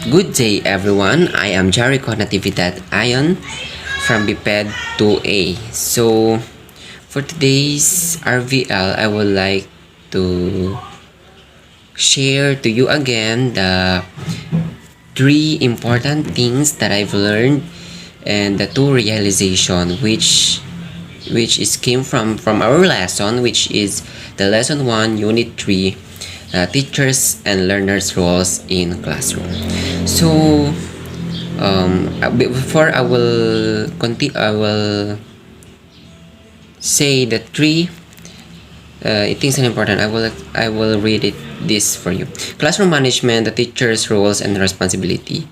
Good day everyone, I am Jericho Natividad Ayon from BPED 2A. So for today's RVL, I would like to share to you again the three important things that I've learned and the two realization which is came from our lesson, which is the lesson 1 unit 3, teachers and learners roles in classroom. So before I will continue, I will say the three things are important. I will read it this for you. Classroom management, the teacher's roles and responsibility.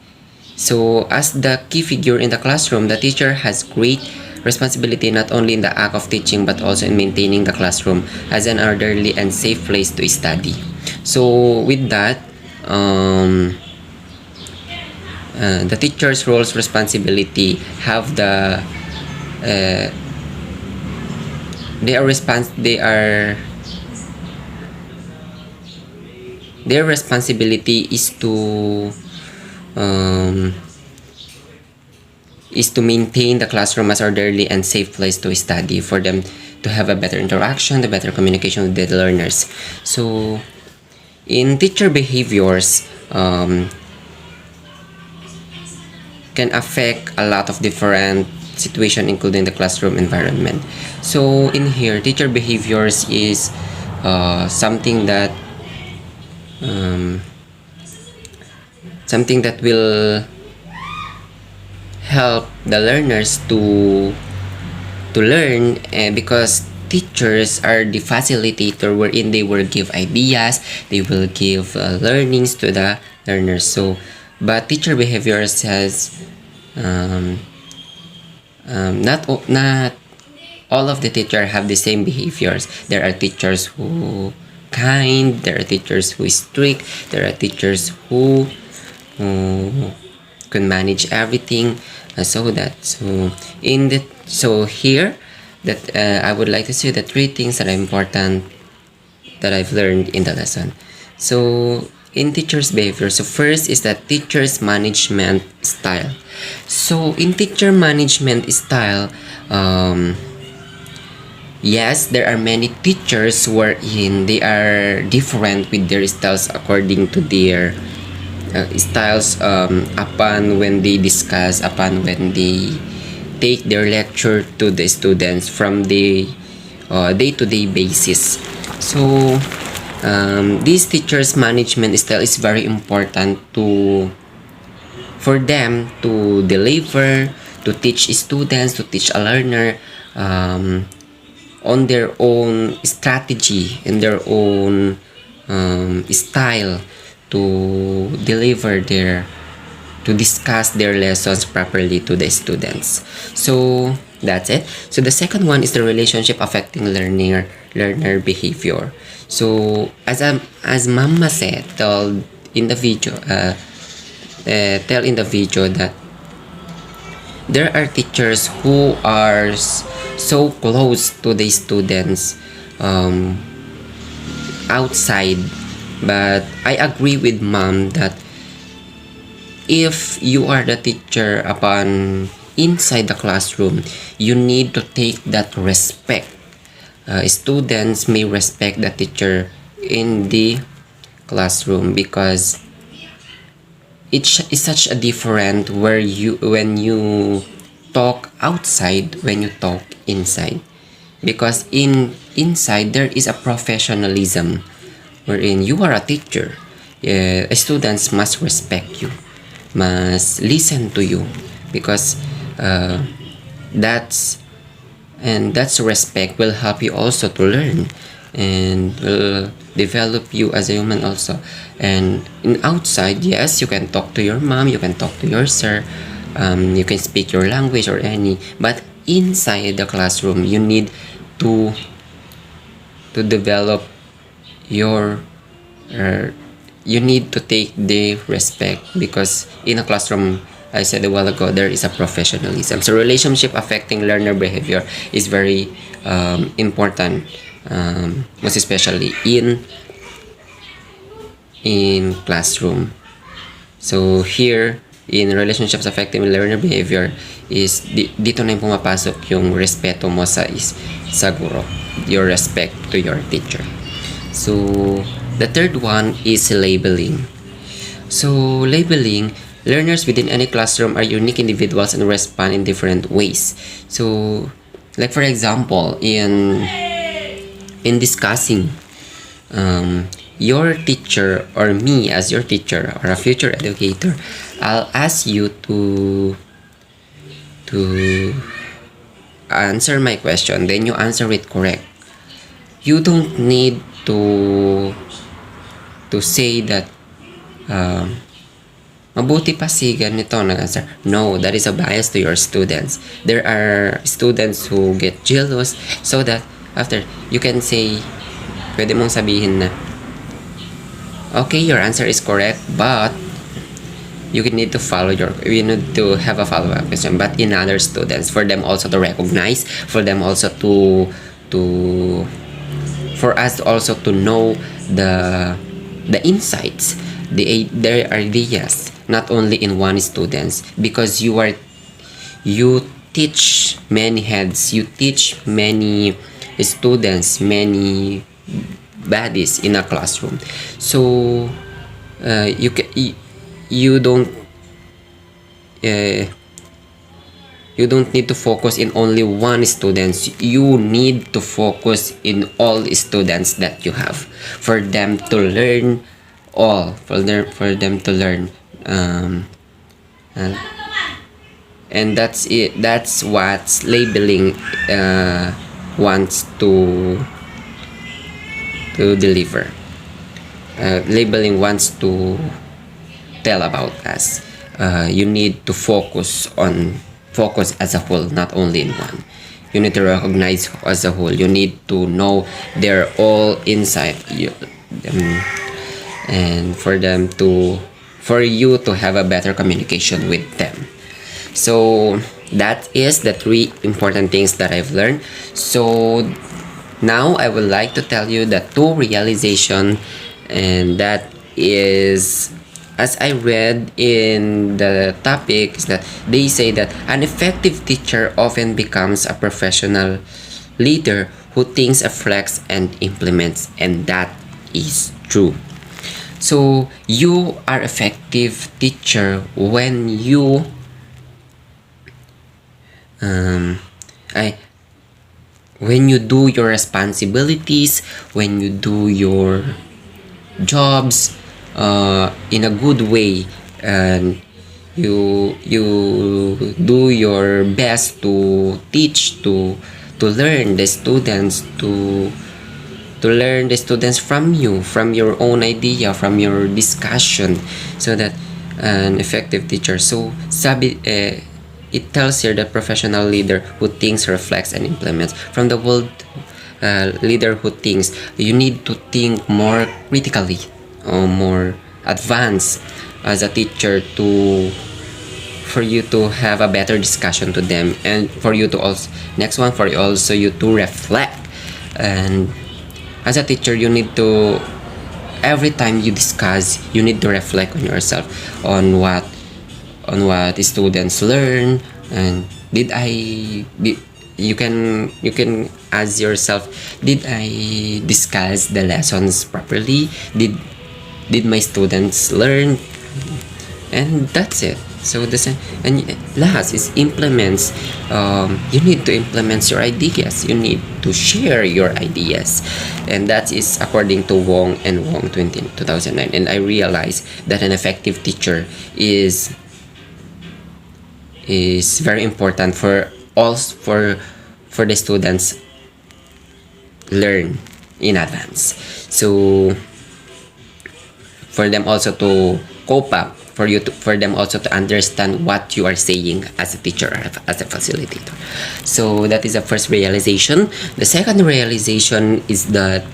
So as the key figure in the classroom, the teacher has great responsibility not only in the act of teaching but also in maintaining the classroom as an orderly and safe place to study. So with that, the teacher's roles responsibility have the their responsibility is to maintain the classroom as orderly and safe place to study, for them to have a better interaction, the better communication with the learners. So in teacher behaviors, can affect a lot of different situation, including the classroom environment. So in here, teacher behaviors is something that will help the learners to learn, because teachers are the facilitator wherein they will give ideas, they will give learnings to the learners. So but teacher behaviors has not all of the teachers have the same behaviors. There are teachers who kind, there are teachers who is strict, there are teachers who can manage everything. So here that I would like to say the three things that are important that I've learned in the lesson. So in teachers behavior, so first is that teachers management style. So in teacher management style, yes, there are many teachers wherein they are different with their styles according to their styles, upon when they discuss, upon when they take their lecture to the students from the day-to-day basis. So this teachers management style is very important for them to deliver, to teach students, to teach a learner on their own strategy, in their own style, to deliver to discuss their lessons properly to the students. So that's it. So the second one is the relationship affecting learner behavior. So as Mama said, tell in the video that there are teachers who are so close to the students outside, but I agree with Mom that if you are the teacher upon inside the classroom, you need to take that respect. Students may respect the teacher in the classroom, because it's such a different when you talk outside, when you talk inside, because inside there is a professionalism wherein you are a teacher. Students must respect you, must listen to you, because that's respect will help you also to learn and will develop you as a human also. And in outside, yes, you can talk to your mom, you can talk to your sir, you can speak your language or any, but inside the classroom you need to develop your you need to take the respect, because in a classroom, I said a while ago, there is a professionalism. So relationship affecting learner behavior is very important, most especially in classroom. So here, in relationships affecting learner behavior is dito na yung pumapasok yung respeto mo sa guro, your respect to your teacher. So the third one is labeling. So labeling, learners within any classroom are unique individuals and respond in different ways. So like for example, in discussing your teacher or me as your teacher or a future educator, I'll ask you to answer my question, then you answer it correct. You don't need to say that mabuti pa si ganito nag-answer. No, that is a bias to your students. There are students who get jealous, so that after you can say, pwede mong sabihin na, okay, your answer is correct, but you need to need to have a follow-up question. But in other students, for them also to recognize, for them also for us also to know the insights, their ideas, not only in one students, because you teach many heads, you teach many students, many bodies in a classroom. So you don't need to focus in only one students. You need to focus in all students that you have, for them to learn all, for them to learn, and that's it. That's what labeling wants to deliver. Labeling wants to tell about us. You need to focus as a whole, not only in one. You need to recognize as a whole. You need to know they're all inside you, and for you to have a better communication with them. So that is the 3 important things that I've learned. So now I would like to tell you the 2 realization, and that is, as I read in the topic, is that they say that an effective teacher often becomes a professional leader who thinks, reflects, and implements, and that is true. So you are effective teacher when you when you do your responsibilities, when you do your jobs in a good way, and you do your best to teach, to learn the students, to learn the students from you, from your own idea, from your discussion, so that an effective teacher. So sabi it tells here that professional leader who thinks, reflects, and implements. From the world leader who thinks, you need to think more critically, or more advanced as a teacher, for you to have a better discussion to them, and for you to also, next one, for also you to reflect. And as a teacher, you need to, every time you discuss, you need to reflect on yourself, on what students learn, and you can ask yourself, did I discuss the lessons properly? Did my students learn? And that's it. So and last is implements. You need to implement your ideas. You need to share your ideas, and that is according to Wong and Wong 2009. And I realized that an effective teacher is very important for the students learn in advance. So for them also to cope up, for them also to understand what you are saying as a teacher or as a facilitator. So that is the first realization. The second realization is that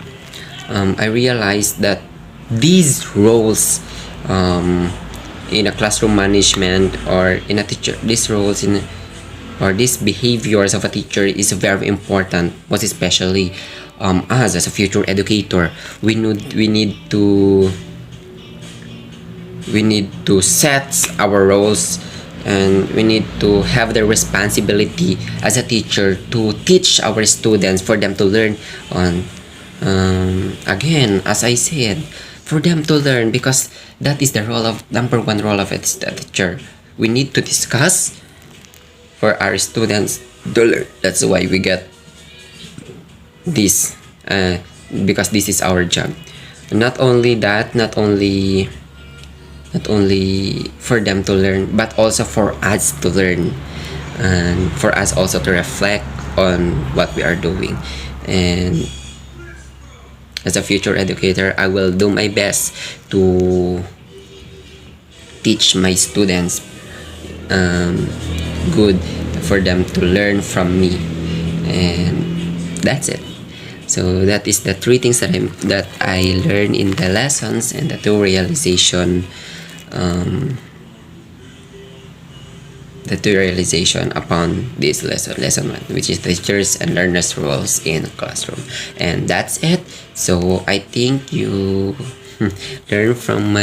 I realized that these roles in a classroom management, or in a teacher, these roles or these behaviors of a teacher is very important, most especially us as a future educator. We need to we need to set our roles, and we need to have the responsibility as a teacher to teach our students for them to learn on, again, as I said, for them to learn, because that is the role of number one role of a teacher. We need to discuss for our students to learn. That's why we get this, because this is our job. Not only that, not only for them to learn, but also for us to learn, and for us also to reflect on what we are doing. And as a future educator, I will do my best to teach my students, good, for them to learn from me. And that's it. So that is the three things that I learned in the lessons, and the two realization, upon this lesson 1, which is teachers and learners roles in classroom. And that's it. So I think you learn from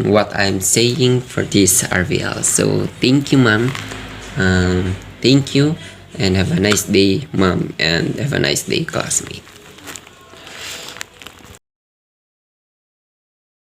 what I'm saying for this RVL. So thank you, ma'am. Thank you, and have a nice day, mom, and have a nice day, classmate.